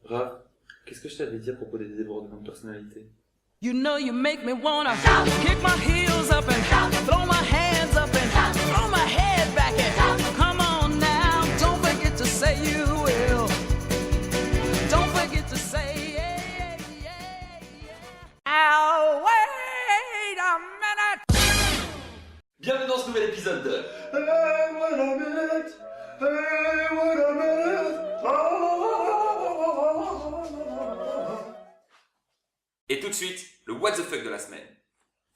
Raph, qu'est-ce que je t'avais dit à propos des débordements de personnalité? You know you make me wanna kick my heels up and throw my hands up and throw my head back and come on now, don't forget to say you will. Don't forget to say yeah, yeah, yeah. Oh, wait a minute. Bienvenue dans ce nouvel épisode de Hey, what a minute! Hey, what a minute! Et tout de suite, le what the fuck de la semaine.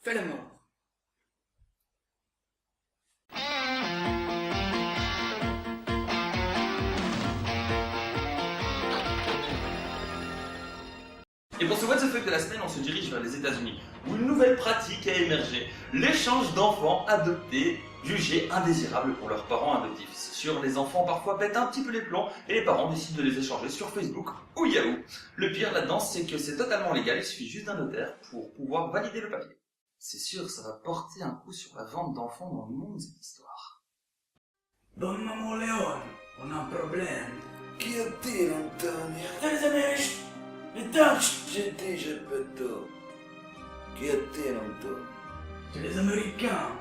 Fais le mort. Et pour ce what the fuck de la semaine, on se dirige vers les États-Unis, où une nouvelle pratique a émergé, l'échange d'enfants adoptés jugés indésirables pour leurs parents adoptifs. Sur les enfants parfois pètent un petit peu les plombs et les parents décident de les échanger sur Facebook ou Yahoo. Le pire là-dedans, c'est que c'est totalement légal, il suffit juste d'un notaire pour pouvoir valider le papier. C'est sûr, ça va porter un coup sur la vente d'enfants dans le monde, cette histoire. Don Maman Leon, on a un problème. Chi attira, Antonio? Les Américains, les Dutch, Che dice Petto? Chi attira, Antonio? c'est les Américains.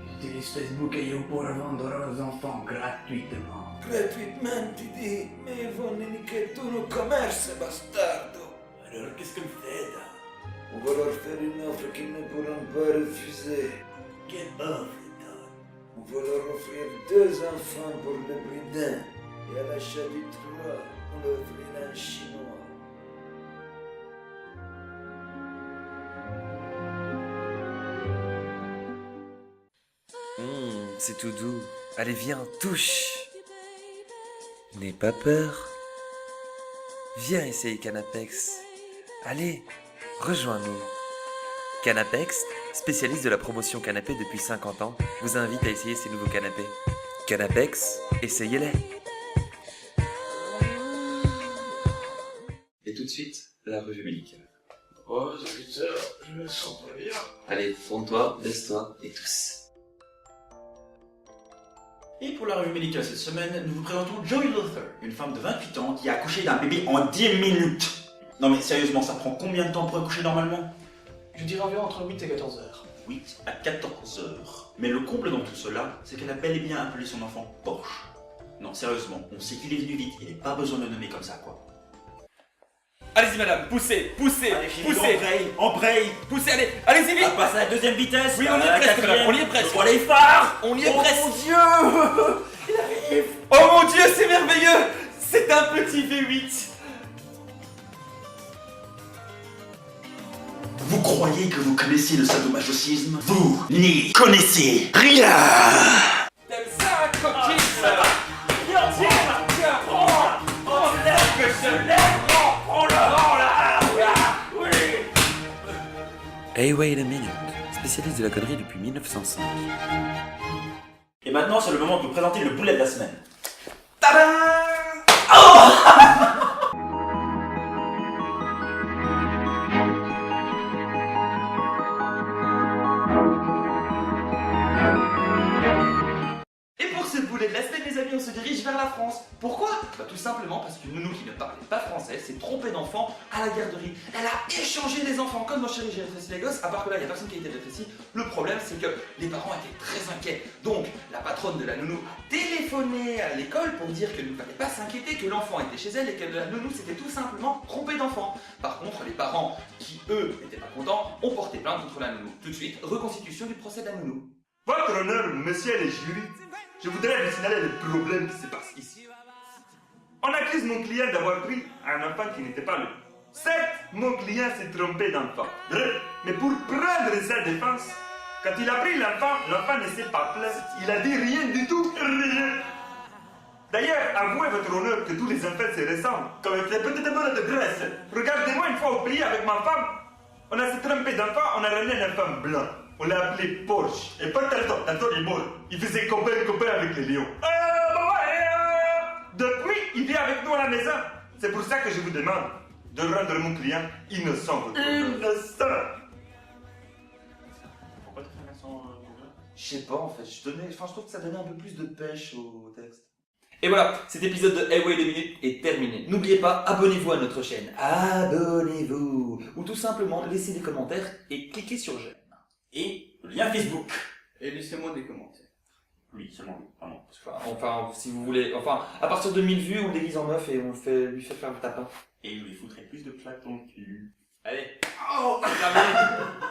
Ils utilisent Facebook et Yahoo pour vendre leurs enfants gratuitement. Gratuitement, ti di, mais ils vont niquer tout le commerce, bastardo! Alors qu'est-ce qu'on fait là? On va leur faire une offre qu'ils ne pourront pas refuser. Quelle offre, Don? On va leur offrir 2 enfants pour le prix d'un. Et à l'achat du 3, on leur offrira un chinois. C'est tout doux. Allez, viens, touche. N'aie pas peur. Viens essayer Canapex. Allez, rejoins-nous. Canapex, spécialiste de la promotion canapé depuis 50 ans, vous invite à essayer ces nouveaux canapés. Canapex, essayez-les. Et tout de suite, la revue médicale. Oh, putain, je me sens pas bien. Allez, tourne-toi, baisse-toi et tous. Et pour la revue médicale cette semaine, nous vous présentons Joy Luther, une femme de 28 ans qui a accouché d'un bébé en 10 minutes. Non mais sérieusement, ça prend combien de temps pour accoucher normalement? Je dirais environ entre 8 et 14 heures. 8 à 14 heures. Mais le comble dans tout cela, c'est qu'elle a bel et bien appelé son enfant Porsche. Non sérieusement, on sait qu'il est venu vite, il n'est pas besoin de le nommer comme ça quoi. Allez-y madame, poussez, poussez, Allez, poussez, embraye. poussez, allez-y On vite. va passer à la deuxième vitesse. Oui, on y est la presque, quatrième. madame, on y est presque. Je vois les phares. On y est presque. Mon Dieu. Il arrive. Oh mon Dieu, c'est merveilleux. C'est un petit V8. Vous croyez que vous connaissez le sadomasochisme? Vous n'y connaissez rien. T'aimes ça, coquille? Hey, wait a minute. Spécialiste de la connerie depuis 1905. Et maintenant, c'est le moment de vous présenter le boulet de la semaine. Et pour ce boulet de la semaine, les amis, on se dirige vers la France. Pourquoi? Bah tout simplement parce qu'une nounou qui ne parlait pas français s'est trompée d'enfant à la garderie. Elle a échangé des enfants comme dans Chérie, j'ai rétréci les gosses, à part que là, il n'y a personne qui a été rétréci. Le problème, c'est que les parents étaient très inquiets. Donc, la patronne de la nounou a téléphoné à l'école pour dire qu'il ne fallait pas s'inquiéter, que l'enfant était chez elle et que la nounou s'était tout simplement trompée d'enfant. Par contre, les parents, qui eux n'étaient pas contents, ont porté plainte contre la nounou. Tout de suite, reconstitution du procès de la nounou. Votre honneur, monsieur le jury, je voudrais vous signaler le problème qui se passe ici. On accuse mon client d'avoir pris un enfant qui n'était pas lui. Certes, mon client s'est trompé d'enfant. Mais pour prendre sa défense, quand il a pris l'enfant, l'enfant ne s'est pas plaint. Il a dit rien du tout, rien. D'ailleurs, avouez votre honneur que tous les enfants se ressemblent, comme un petit boule de graisse. Regardez-moi une fois au pays avec ma femme. On a se trompé d'enfant, on a ramené un enfant blanc. On l'a appelé Porsche. Et pas tantôt il est mort. Il faisait copain avec les lions. Depuis, il vit avec nous à la maison. C'est pour ça que je vous demande de rendre mon client innocent. Votre honneur. Innocent. Pourquoi tu fais un accent Je sais pas en fait, je trouve que ça donnait un peu plus de pêche au texte. Et voilà, cet épisode de Hey Wait a Minute est terminé. N'oubliez pas, abonnez-vous à notre chaîne. Abonnez-vous. Ou tout simplement, laissez des commentaires et cliquez sur j'aime. Et le lien Facebook. Et laissez-moi des commentaires. Oui, seulement lui, pardon. Enfin, si vous voulez, à partir de 1000 vues, on le déguise en meuf et on lui fait faire le tapin. Et il lui foutrait plus de claques dans le cul. Allez. Oh terminé.